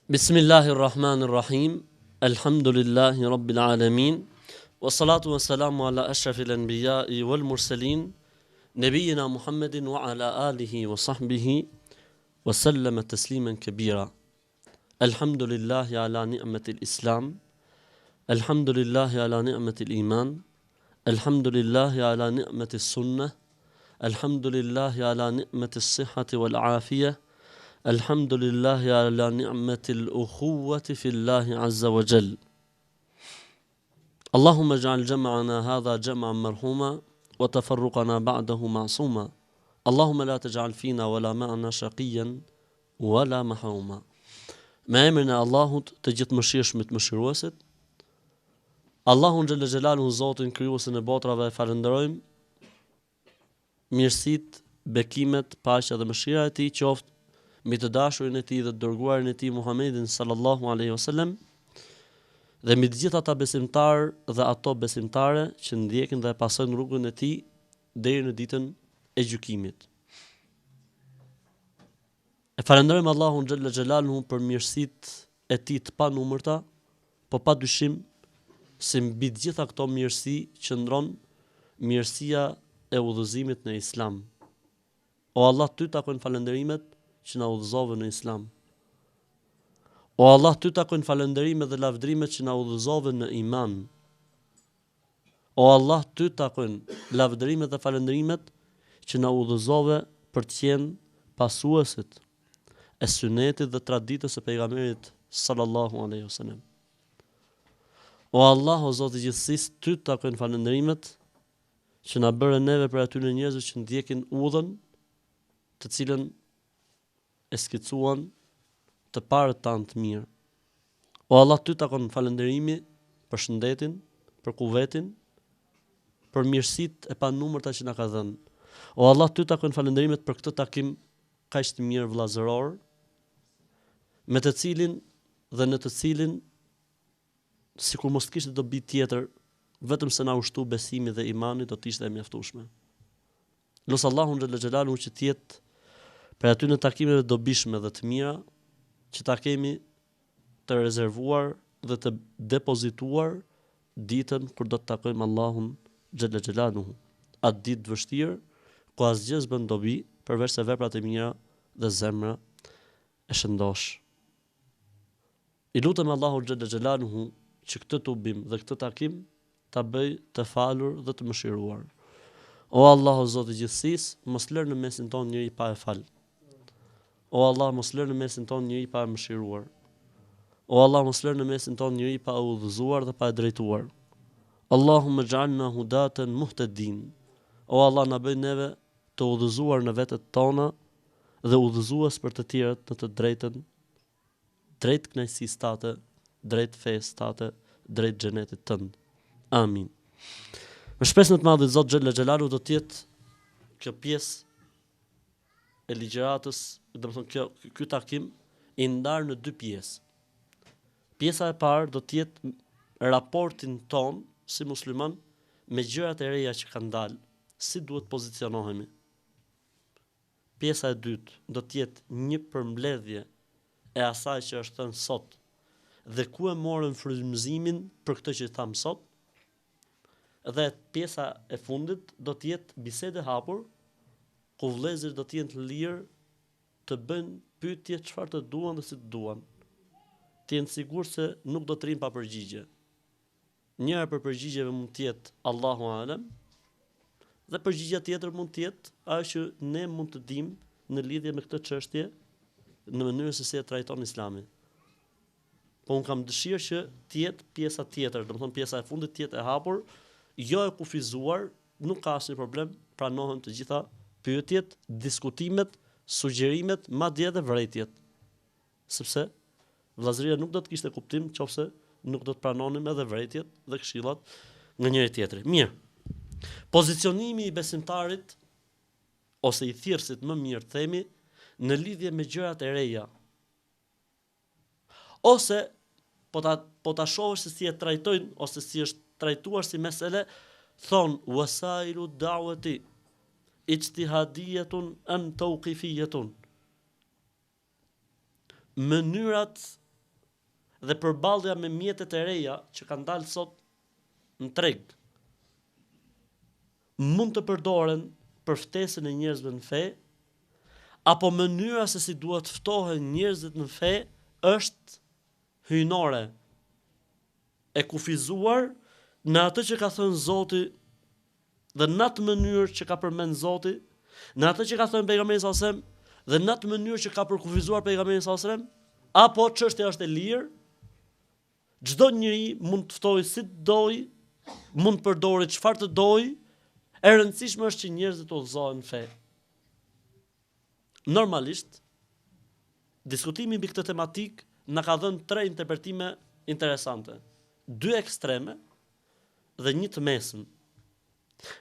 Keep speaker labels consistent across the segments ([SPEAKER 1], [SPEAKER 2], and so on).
[SPEAKER 1] Bismillahirrahmanirrahim. Alhamdulillahi rabbil alamin. Wassalatu wassalamu ala ashrafil anbiya'i wal mursalin, nabiyyina Muhammedin wa ala alihi wa sahbihi wa sallama tasliman kabira. Alhamdulillahi ala ni'matil Islam. Alhamdulillahi ala ni'matil iman. Alhamdulillahi ala ni'matis sunnah. Alhamdulillahi ala ni'matis sihhati wal afiyah. Alhamdulillahi ala ni'matil ukhuwati fillahi azza wa jal. Allahumma ij'al jam'ana hadha jam'an marhuma wa tafarruqana ba'dahu ma'suma. Allahumma la taj'al fina wala ma'ana shaqiyan wala mahruma. Me emrin e Allahut, të gjithë mëshirshmit mëshiruesit, Allahun xhalla xhelaluhu, Zotin krijuesin e botrave, falenderojmë. Mirësitë, bekimet, paqja dhe mëshira e tij qoftë mbi të dashurin e tij dhe të dërguarin e tij Muhammedin sallallahu alaihi wasallam, dhe mbi të gjithë ata besimtarë dhe ato besimtare që ndjekin dhe pasojnë rrugën e tij deri në ditën e gjykimit. E falenderojmë Allahun xhalla xhelaluhu për mirësitë e tij të panumërta, po padyshim se mbi të gjitha këto mirësi qëndron mirësia e udhëzimit në Islam. O Allah, ty takojnë falënderimet që na udhëzove në Islam. O Allah, ty takojnë falënderimet dhe lavdrimet që na udhëzove në iman. O Allah, ty takojnë lavdrimet dhe falënderimet që na udhëzove për të qenë pasuesit e sunetit dhe traditës së pejgamberit sallallahu alaihi wasallam. O Allah, o Zoti i gjithësisë, ty takojnë falënderimet që na bëre neve për atyre njerëzve që ndjekin udhën të cilën e skicuan të parët tanë të mirë. O Allah, ty takon falënderimi për shëndetin, për kuvetin, për mirësitë e panumërta që na ka dhënë. O Allah, ty takon falënderimet për këtë takim kaq të mirë vëllazëror, me të cilin dhe në të cilin, sikur mos kishte dobi tjetër, vetëm se na ushtu besimi dhe imani, do të ishte e mjaftueshme. Lut Allahun xhalla xhelaluhu që të jetë për aty në takimeve dobishme dhe të mira që ta kemi të rezervuar dhe të depozituar ditën kur do të takojmë Allahun xhalla xhelaluhu. Atë ditë të vështirë ku asgjë s'bën dobi përveç se veprat e mira dhe zemra e shëndosh. I lutem Allahun xhalla xhelaluhu që këtë tubim dhe këtë takim ta bëj të falur dhe të mëshiruar. O Allah, o Zoti i gjithësisë, mos lër në mesin tonë njëri pa e fal. O Allah, mos lër në mesin tonë njëri pa e mëshiruar. O Allah, mos lër në mesin tonë njëri pa e udhëzuar dhe pa e drejtuar. Allahumma ij'alna hudatan muhtadin. O Allah, na bëj neve të udhëzuar në vetët tona dhe udhëzues për të tjerët në të drejtën, drejt kënaqësisë tate, drejt fesë tate, drejt xhenetit tënd. Amin. Me shpresën të madhe Zot xhalla xhelalu do të jetë kjo pjesë e ligjëratës, domethënë ky takim i ndarë në dy pjesë. Pjesa e parë do të jetë raportin ton si musliman me gjërat e reja që kanë dalë, si duhet pozicionohemi. Pjesa e dytë do të jetë një përmbledhje e asaj që është thënë sot dhe ku e morën frymëzimin për këtë që tham sot. Dhe pjesa e fundit do të jetë bisedë e hapur, ku vëllezërit do të jenë të lirë të bëjnë pyetje çfarë të duan dhe si të duan. Të jenë sigurt se nuk do të rrinë pa përgjigje. Njëra për përgjigjeve mund të jetë Allahu alem, dhe përgjigja tjetër mund të jetë ajo që ne mund të dimë në lidhje me këtë çështje në mënyrën se si e trajton Islami. Po un kam dëshirë që të jetë pjesa tjetër, domethënë pjesa e fundit të jetë e hapur, jo e kufizuar, nuk ka asnjë problem, pranohen të gjitha pyetjet, diskutimet, sugjerimet, madje edhe vërejtjet. Sepse vëllazëria nuk do të kishte kuptim nëse nuk do të pranonim edhe vërejtjet dhe këshillat nga njëri tjetri. Mirë. Pozicionimi i besimtarit ose i thirrësit, më mirë themi, në lidhje me gjërat e reja. Ose po ta shohësh se si e trajtojnë ose si është trajtuar si mesele, thon wasailu da'wati ijtihadiyatun am tawqifiyatun. Mënyrat dhe përballja me mjetet e reja që kanë dalë sot në treg, mund të përdoren për ftesën e njerëzve në fe, apo mënyra se si duhet ftohen njerëzit në fe është hyjnore, e kufizuar në atë që ka thënë Zoti dhe në atë mënyrë që ka përmend Zoti, në atë që ka thënë pejgamberi sallallahu alajhi wasallam dhe në atë mënyrë që ka përkufizuar pejgamberi sallallahu alajhi wasallam, apo çështja është e lirë, çdo njeri mund të ftojë si të dojë, mund të përdorë çfarë të dojë, e rëndësishme është që njerëzit të udhëzohen në fe. Normalisht, diskutimi mbi këtë tematik na ka dhënë 3 interpretime interesante. 2 ekstreme dhe një të mesëm.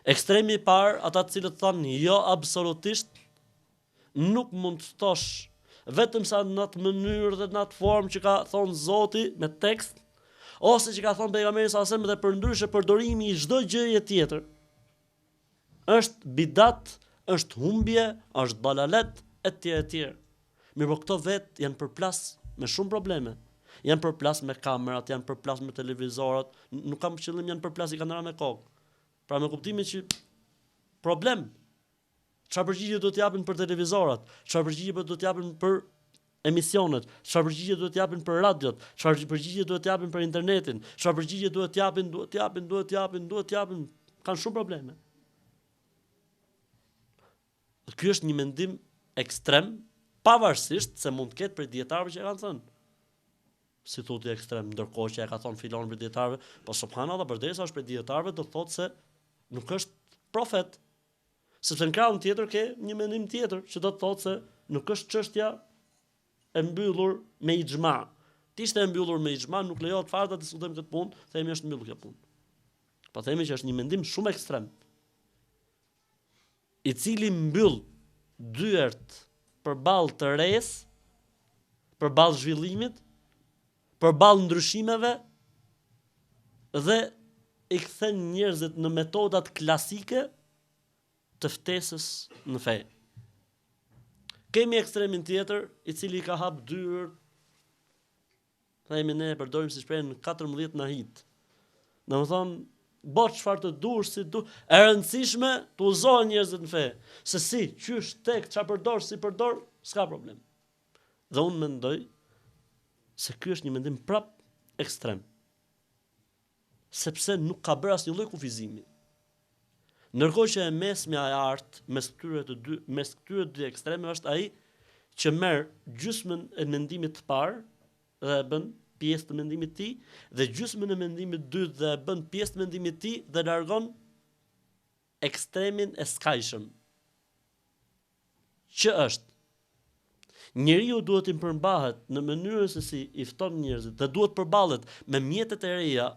[SPEAKER 1] Ekstremi i parë, ata të cilët thanë jo absolutisht nuk mund të ftosh vetëm sa në atë mënyrë dhe në atë formë që ka thonë Zoti me tekst, ose që ka thonë pejgamberi sallallahu alajhi wasallam dhe përndryshe përdorimi i çdo gjëje tjetër. Është bidat, është humbje, është dalalet etj etj. Mirë, po këto vetë janë përplas me shumë probleme. Janë përplas me kamerat, janë përplas me televizorat, nuk kam qëllim janë përplas i kanë me kokë. Pra me kuptimin që problem. Çfarë përgjigje do të japin për televizorat? Çfarë përgjigje do të japin për emisionet? Çfarë përgjigje do të japin për radiot? Çfarë përgjigje do të japin për internetin? Çfarë përgjigje duhet të japin? Kanë shumë probleme. Ky është një mendim ekstrem, pavarësisht se mund të ketë për dietarëve që kanë thënë. Si thotë ekstrem, ndërkohë që e ka thonë filon për dietarëve, po subhanallahu përderisa është për dietarëve do thotë se nuk është profet. Sepse në krahun tjetër ke një mendim tjetër që do të thotë se nuk është çështja e mbyllur me ixhma. Ti ishte e mbyllur me ixhma, nuk lejohet fare ta diskutojmë këtë punë, themi është mbyllur kjo punë. Po themi që është një mendim shumë ekstrem, i cili mbyll dyert përballë të res, përballë zhvillimit, përballë ndryshimeve dhe i kthen njerëzit në metodat klasike të ftesës në fe. Kemi ekstremin tjetër, i cili ka hap dyert, themi ne e përdorim si shprehje në 14 nahit. Domethënë, bëj çfarë të dush, si du, e rëndësishme të uzohen njerëzit në fe. Se si, qysh, tek, çfarë përdor, si përdor, s'ka problem. Dhe unë mendoj se ky është një mendim prap ekstrem. Sepse nuk ka bërë asnjë lloj kufizimi. Ndërkohë që e mesmja e artë mes këtyre dy ekstremeve është ai që merr gjysmën e mendimit të parë dhe e bën pjesë të mendimit të tij, dhe gjysmën e mendimit të dytë dhe e bën pjesë të mendimit të tij dhe largon ekstremin e skajshëm. Që është njeriu duhet të përmbahet në mënyrën se si i fton njerëzit dhe duhet përballet me mjetet e reja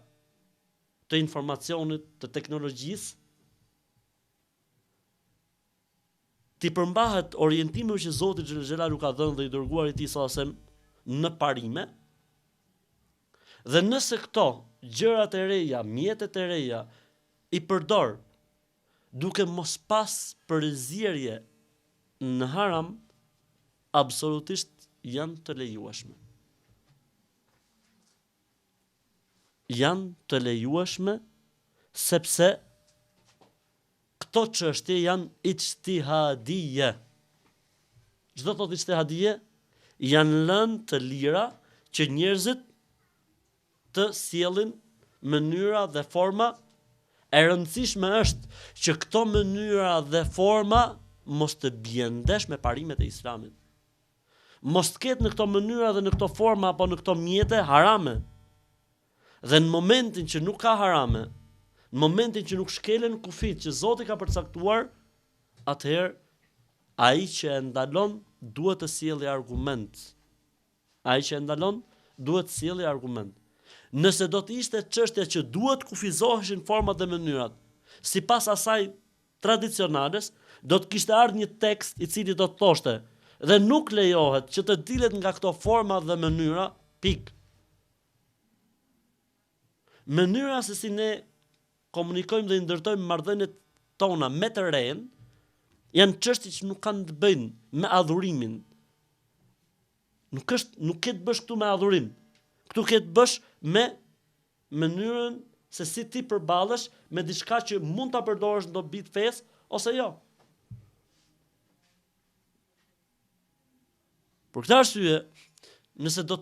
[SPEAKER 1] të informacionit, të teknologjisë, ti përmbahet orientimeve që Zoti xhelalu ka dhënë dhe i dërguari i tij sallallahu në parime. Dhe nëse këto gjërat e reja, mjetet e reja i përdor duke mos pas përzierje në haram, absolutisht janë të lejueshme. Janë të lejueshme sepse këto çështje janë ijtihadije. Çdo thotë ijtihadije, janë lënë të lira që njerëzit të sjellin mënyra dhe forma. E rëndësishme është që këto mënyra dhe forma mos të bien ndesh me parimet e Islamit. Mos të ketë në këto mënyra dhe në këto forma apo në këto mjete harame. Dhe në momentin që nuk ka harame, në momentin që nuk shkelen kufit që Zoti ka përcaktuar, atëherë ai që e ndalon duhet të sjellë argument. Ai që e ndalon duhet të sjellë argument. Nëse do të ishte çështja që duhet kufizoheshin format dhe mënyrat, sipas asaj tradicionales, do të kishte ardhur një tekst i cili do të thoshte dhe nuk lejohet që të dilet nga këto forma dhe mënyra, pik. Mënyra se si ne komunikojmë dhe ndërtojmë marrëdhëniet tona me të rejën, janë çështje që nuk kanë të bëjnë me adhurimin. Nuk ke të bësh këtu me adhurim. Këtu ke të bësh me mënyrën se si ti përballesh me diçka që mund ta përdorësh në dobi të fesë ose jo. Për këtë arsye, nëse do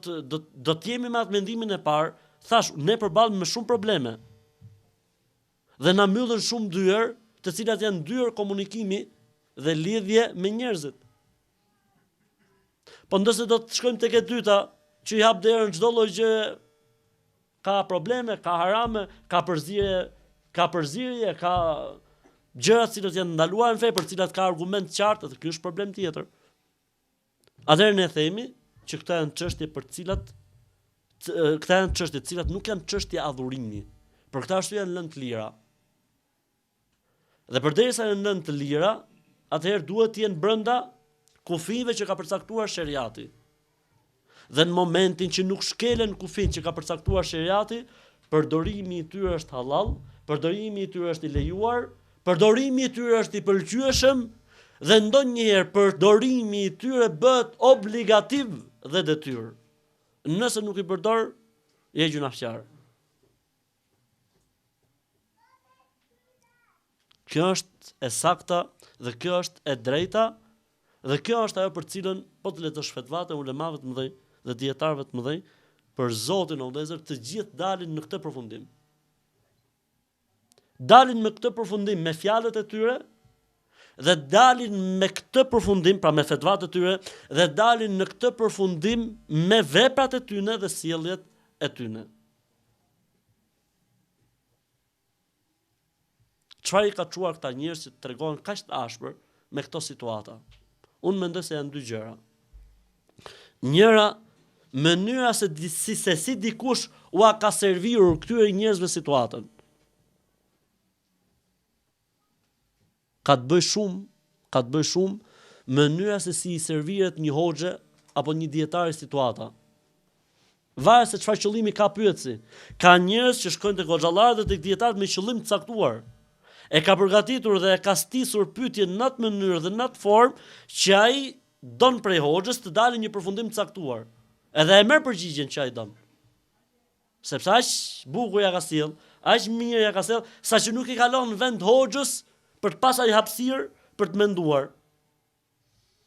[SPEAKER 1] të jemi me atë mendimin e parë, thash, ne përballemi me shumë probleme. Dhe na mbyllën shumë dyer, të cilat janë dyer komunikimi dhe lidhje me njerëzit. Po ndërse do të shkojmë tek e dyta, që i hap derën çdo lloj gjë, ka probleme, ka harame, ka përzierje, ka gjëra që janë ndaluar në fe, për cilat ka argument të qartë, dhe ky është problem tjetër. Atëherë ne themi që këto janë çështje për këta janë çështje të cilat nuk janë çështje adhurimi. Për këtë arsye janë lënë të lira. Dhe përderisa janë lënë të lira, atëherë duhet të jenë brenda kufive që ka përcaktuar sheriati. Dhe në momentin që nuk shkelen kufin që ka përcaktuar sheriati, përdorimi i tyre është halal, përdorimi i tyre është i lejuar, përdorimi i tyre është i pëlqyeshëm, dhe ndonjëherë përdorimi i tyre bëhet obligativ dhe detyrë. Nëse nuk i përdor, je gjunafçar. Kjo është e sakta dhe kjo është e drejta dhe kjo është ajo për cilën po të lexosh fetvate ulemave të mëdhenj dhe dietarëve të mëdhenj, për Zotin o vëllezër, të gjithë dalin në këtë përfundim. Dalin me këtë përfundim me fjalët e tyre dhe dalin me këtë përfundim, pra me fetvat e tyre, dhe dalin në këtë përfundim me veprat e tyre dhe sjelljet e tyre. Çfarë i ka çuar këta njerëz që tregojnë kaq të ashpër me këto situata? Unë mendoj se janë dy gjëra. Njëra, mënyra se si dikush ua ka servir këtyre njerëzve situatën. Ka të bëj shumë mënyra se si i serviret një hoxhe apo një dietar i situata. Varet se çfarë qëllimi ka pyetësi. Ka njerëz që shkojnë tek hoxhallarët dhe tek dietarët me qëllim të caktuar. E ka përgatitur dhe e ka stisur pyetjen në atë mënyrë dhe në atë formë që ai don prej hoxhës të dalë një përfundim të caktuar. Edhe e merr përgjigjen që ai don. Sepse aq bukur ja ka sjell, aq mirë ja ka sjell, saqë nuk i kalon në vend hoxhës për të pasur hapësirë për të menduar.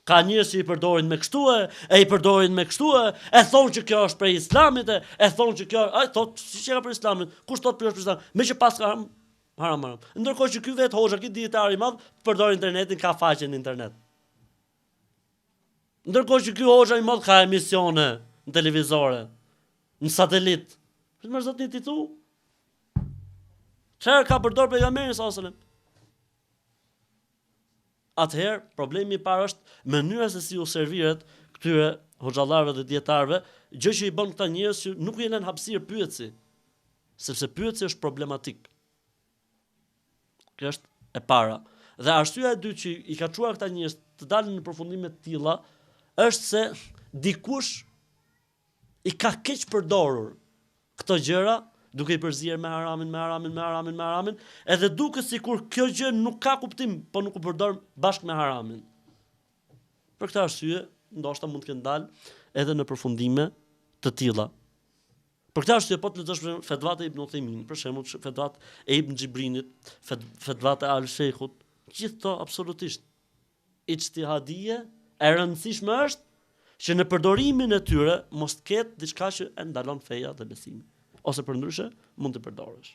[SPEAKER 1] Ka njerëz që i përdorin me kështu e i përdorin me kështu e thonë që kjo është prej Islamit e thonë që kjo, ai thotë si që ka për Islamin, kush thotë për Islam, me që pas ka haram. Ndërkohë që ky vet hoxha, ky dietar i madh, përdor internetin, ka faqe në internet. Ndërkohë që ky hoxha i madh ka emisione në televizore, në satelit. Më zotni ti thu? Çfarë ka përdor pejgamberi sallallahu alajhi wasallam? Atëherë, problemi i parë është mënyra se si u serviret këtyre hoxhallarëve dhe dietarëve, gjë që i bën këta njerëz që nuk i lënë hapësirë pyetësi, sepse pyetësi është problematik. Kjo është e para. Dhe arsyeja e dytë që i ka çuar këta njerëz të dalin në përfundime të tilla është se dikush i ka keq përdorur këto gjëra, duke i përzier me haramin, edhe duke sikur kjo gjë nuk ka kuptim, po nuk u përdor bashkë me haramin. Për këtë arsye, ndoshta mund të kenë dalë edhe në përfundime të tilla. Për këtë arsye, po të lexosh fetvat e Ibn Uthaymin, për shembull, fetvat e Ibn Xhibrinit, fetvat e Al-Sheikhut, gjithë to absolutisht ijtihadie, e rëndësishme është që në përdorimin e tyre mos të ketë diçka që e ndalon feja dhe besimi. Ose përndryshe mund të përdorësh.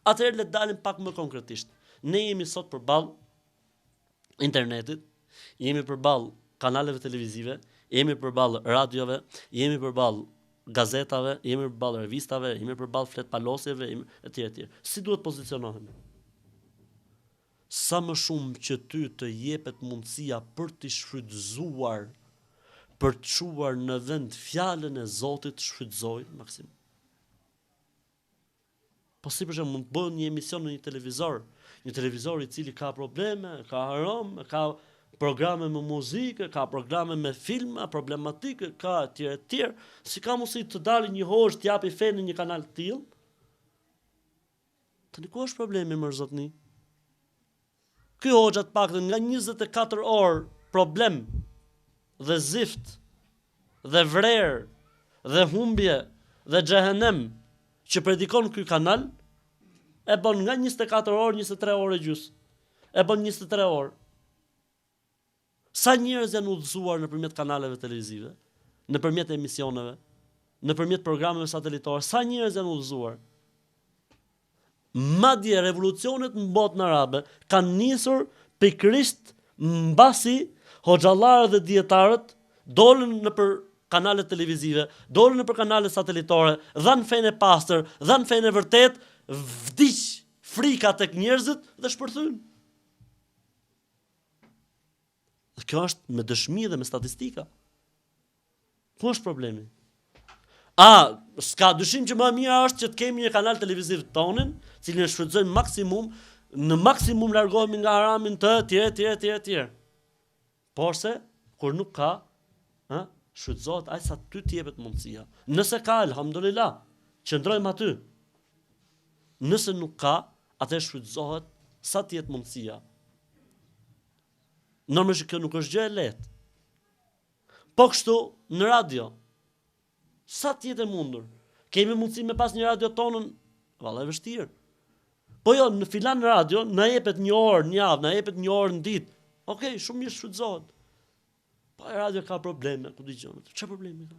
[SPEAKER 1] Atëherë le të dalim pak më konkretisht. Ne jemi sot përballë internetit, jemi përballë kanaleve televizive, jemi përballë radiove, jemi përballë gazetave, jemi përballë revistave, jemi përballë fletpalosjeve etj. Si duhet pozicionohemi? Sa më shumë që ty të jepet mundësia për të shfrytzuar, për të çuar në vend fjalën e Zotit, shfrytëzoj maksimum. Po si për shembull mund të bëjë një emision në një televizor i cili ka probleme, ka haram, ka programe me muzikë, ka programe me filma problematike, ka etj. Si ka mundësi të dalë një hoxh të japi fen në një kanal të tillë? Tani ku është problemi më zotni? Ky hoxha të paktën nga 24 orë problem dhe zift dhe vrerë dhe humbje dhe xhehenem që predikon ky kanal e bën nga 24 orë, 23 orë gjys. E bën 23 orë. Sa njerëz janë udhëzuar nëpërmjet kanaleve televizive, nëpërmjet emisioneve, nëpërmjet programeve satelitore, sa njerëz janë udhëzuar. Madje revolucionet në botën arabe kanë nisur pikërisht mbasi hoxhallarët dhe dietarët dolën nëpër kanale televizive, dolën nëpër kanale satelitore, dhanë fenë e pastër, dhanë fenë e vërtet, vdiq frika tek njerëzit dhe shpërthyn. Kjo është me dëshmi dhe me statistika. Ku është problemi? S'ka dyshim që më mira është që të kemi një kanal televiziv tonin, cilin e shfrytëzojmë maksimum, në maksimum largohemi nga haramin të tjerë. Por se, kur nuk ka, shfrytëzohet aq sa ty t'jepet mundësia. Nëse ka, elhamdulillah, qëndrojmë aty. Nëse nuk ka, atë shfrytëzohet sa t'jet mundësia. Normalisht kjo nuk është gjë e lehtë. Po kështu në radio, sa t'jetë e mundur? Kemi mundësi me pas një radio tonën, valla e vështirë. Po jo, në filan radio, na jepet një orë në javë, na jepet një orë në ditë. Okej, shumë mirë shfrytëzohet. Po radio ka probleme, ku dëgjon? Çfarë problemi ka?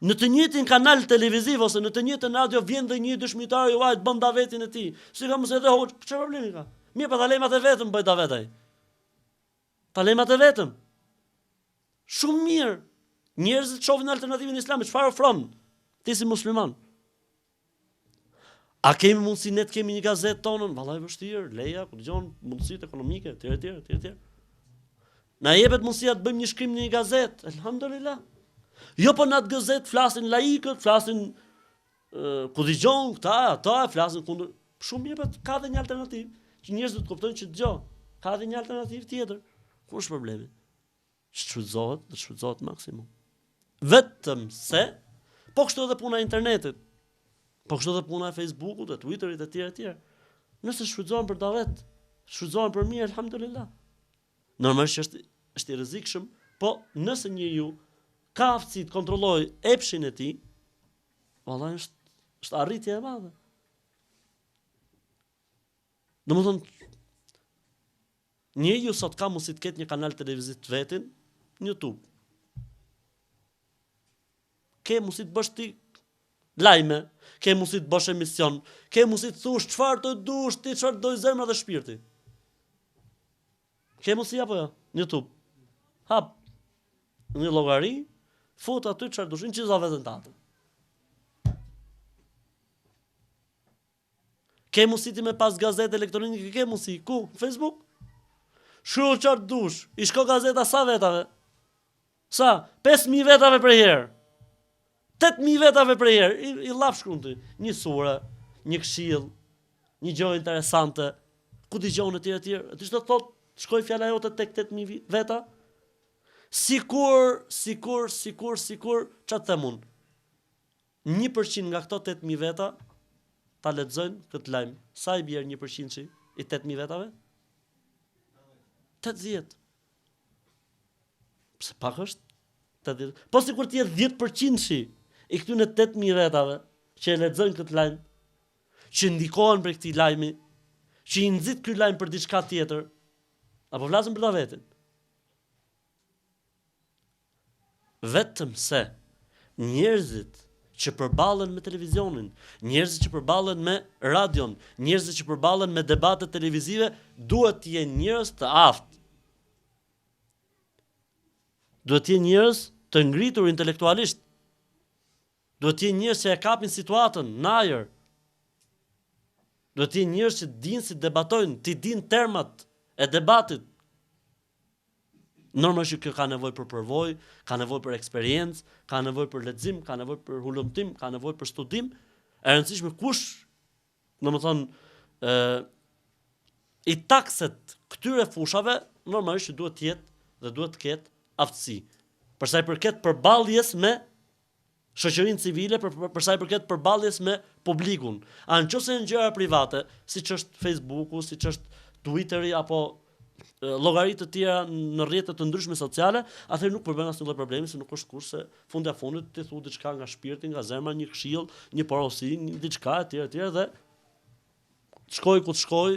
[SPEAKER 1] Në të njëjtin kanal televiziv ose në të njëjtën radio vjen dhe një dëshmitar juaj të bën davetin e tij. Si ka mos edhe hoç, çfarë problemi ka? Mirë, pa talemat e vetëm bëj davet ai. Talemat e vetëm. Shumë mirë. Njerëzit shohin alternativën islamit, çfarë ofron ti si musliman? A kemi mundësi ne të kemi një gazetë tonën? Vallai vështirë, leja, ku dëgjon mundësitë ekonomike, etj. Na jepet mundësia të bëjmë një shkrim në një gazetë, elhamdulillah. Jo po në atë gazetë flasin laikët, flasin ku dëgjon këta, ata flasin kundër. Shumë jepet ka dhe një alternativë, që njerëzit të kuptojnë që dëgjoj. Ka dhe një alternativë tjetër. Ku është problemi? Shfrytëzohet maksimum. Vetëm se, po kështu edhe puna e internetit, po kështu edhe puna e Facebookut, e Twitterit, e tjerë. Nëse shfrytëzohen për davet, shfrytëzohen për mirë, elhamdulillah. Normalisht është i rrezikshëm, po nëse njeriu ka aftësi të kontrollojë epshin e tij, vallahi është arritje e madhe. Domethënë, njeriu sot ka mundësi të ketë një kanal televiziv të vetin në YouTube. Ke mundësi të bësh ti lajme, ke mundësi të bësh emision, ke mundësi të thush çfarë të dush ti, çfarë do zemra dhe shpirti. Ke mundësi apo jo? Në YouTube. Hap një llogari, fut aty çfarë dush, incizo veten tatë. Ke mundësi ti me pas gazetë elektronike, ke mundësi ku? Facebook. Shkruaj çfarë dush. I shko gazeta sa vetave? Sa? 5000 vetave për herë. 8000 vetave për herë. I llaf shkruan ti. Një sure, një këshill, një gjë interesante. Ku dëgjon etj. Ti çdo thot, shkoj fjala jote tek 8000 veta? Sikur, çfarë them unë? 1% nga këto 8000 veta ta lexojnë këtë lajm. Sa i bjer 1% i 8000 vetave? 80. Pse pak është? 80. Po sikur të jetë 10% i këtyre 8000 vetave që e lexojnë këtë lajm, që ndikohen për këtij lajmi, që i nxit ky lajm për diçka tjetër, apo flasim për ta vetin. Vetëm se njerëzit që përballen me televizionin, njerëzit që përballen me radion, njerëzit që përballen me debate televizive, duhet të jenë njerëz të aftë. Duhet të jenë njerëz të ngritur intelektualisht. Duhet të jenë njerëz që e kapin situatën në ajër. Duhet të jenë njerëz që dinë si debatojnë, të dinë termat e debatit. Normalisht kjo ka nevojë për përvojë, ka nevojë për eksperiencë, ka nevojë për lexim, ka nevojë për hulumtim, ka nevojë për studim. E rëndësishme kush, domethënë, i takset këtyre fushave, normalisht duhet të jetë dhe duhet të ketë aftësi. Për sa i përket përballjes me shoqërinë civile, për sa i përket përballjes me publikun. Nëse në gjëra private, siç është Facebooku, siç është Twitteri apo llogaritë të tjera në rrjete të ndryshme sociale, atëherë nuk përbën asnjë lloj problemi, se nuk është kurse fundi a fundit ti thu diçka nga shpirti, nga zemra, një këshill, një porosi, një diçka etj dhe shkoj ku të shkoj,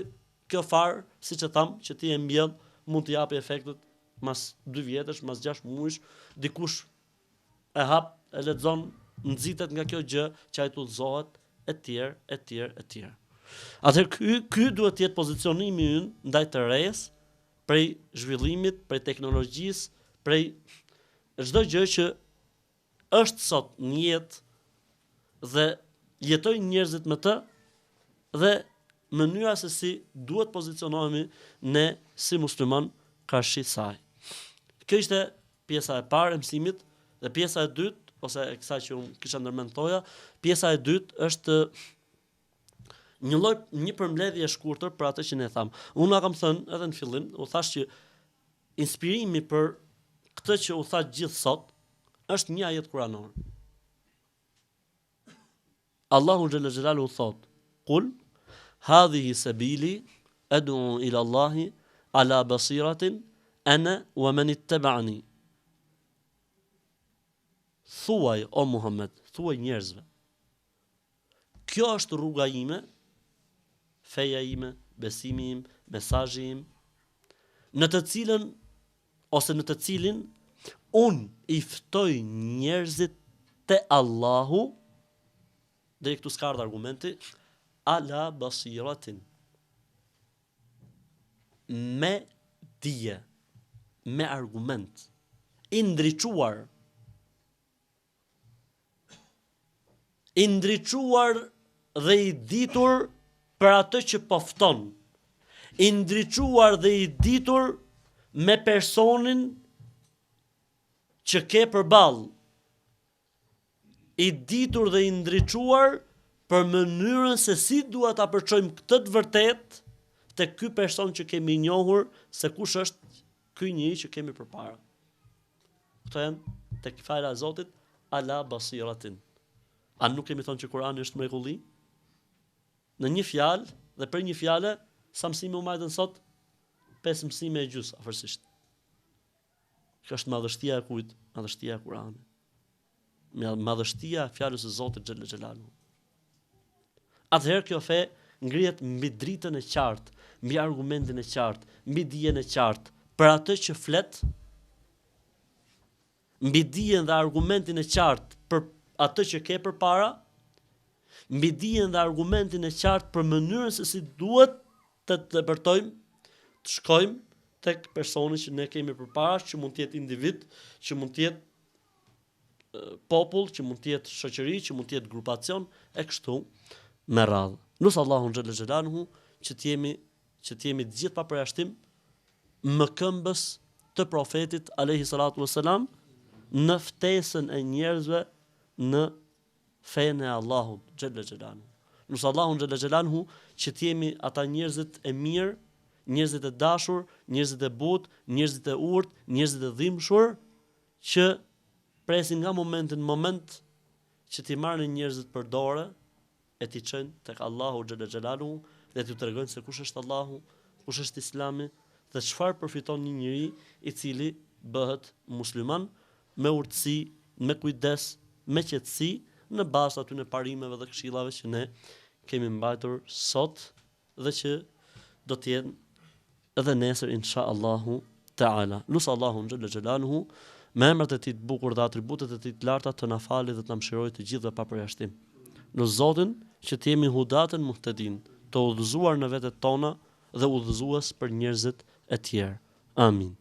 [SPEAKER 1] kjo farë, siç e tham, që ti e mbjell, mund të japi efektet mas 2 vjetësh, mas 6 muajsh, dikush e hap, e lexon, nxitet nga kjo gjë, që ai udhëzohet etj. Atëherë ky duhet të jetë pozicionimi ynë ndaj të rres, prej zhvillimit, prej teknologjisë, prej çdo gjë që është sot në jetë dhe jetojnë njerëzit me të dhe mënyra se si duhet pozicionohemi ne si musliman karshi saj. Kjo ishte pjesa e parë e mësimit dhe pjesa e dytë, ose e kësaj që unë kisha ndërmend toja, pjesa e dytë është një përmbledhje e shkurtër për atë që ne tham. Unë kam thënë edhe në fillim, u thash që inspirimi për këtë që u tha gjithë sot është një ajet kuranor. Allahu xhalla xhelalu thot: "Qul hadhihi sabili ad'u ila Allahi ala basiratin ana wa man ittaba'ani." Thuaj o Muhammed, thuaj njerëzve, kjo është rruga ime, feja ime, besimi im, mesazhi im, në të cilën ose në të cilin unë i ftoj njerëzit te Allahu, dhe këtu s'ka ardhur argumenti, ala basiratin, me dije, me argument, i ndriçuar dhe i ditur për atë që pofton, i ndriçuar dhe i ditur me personin që ke përballë, i ditur dhe i ndriçuar për mënyrën se si duhet ta përçojmë këtë të vërtet te ky person që kemi njohur se kush është ky njeri që kemi përpara. Këto janë tek fjala e Zotit ala basiratin. A nuk kemi thënë që Kurani është mrekulli? Në një fjalë dhe për një fjalë, sa mësime u marrën sot? 5 mësime e gjys afërsisht. Kjo është madhështia e kujt? Madhështia e Kuranit. Madhështia e fjalës së Zotit xhel xhelalu. Atëherë kjo fe ngrihet mbi dritën e qartë, mbi argumentin e qartë, mbi dijen e qartë, për atë që flet, mbi dijen dhe argumentin e qartë për atë që ke përpara, mbi dijen dhe argumentin e qartë për mënyrën se si duhet të depërtojmë, të shkojmë tek personi që ne kemi përpara, që mund të jetë individ, që mund të jetë popull, që mund të jetë shoqëri, që mund të jetë grupacion e kështu me radhë. Nusë Allahun xhalla xhelaluhu që të jemi të gjithë pa përjashtim më këmbës të profetit alayhi salatu wassalam në ftesën e njerëzve në fenë e Allahut xhalla xhelaluhu. Nusë Allahun xhalla xhelaluhu që të jemi ata njerëzit e mirë, njerëzit e dashur, njerëzit e butë, njerëzit e urtë, njerëzit e dhimbshur që presin nga momenti në moment që t'i marrin njerëzit për dorë e t'i çojnë tek Allahu xhalla xhelaluhu dhe t'u tregojnë se kush është Allahu, kush është Islami dhe çfarë përfiton një njeri i cili bëhet musliman me urtësi, me kujdes, me qetësi në bazë aty në parimeve dhe këshillave që ne kemi mbajtur sot dhe që do të jenë edhe nesër inshallahu taala. Lutë Allahun xhalla xhelaluhu me emrat e tij të bukur dhe atributet e tij të larta të na falë dhe të na mëshirojë të gjithëve pa përjashtim. Në Zotin që të jemi hudatën muhtedin, të udhëzuar në vetet tona dhe udhëzues për njerëzit e tjerë. Amin.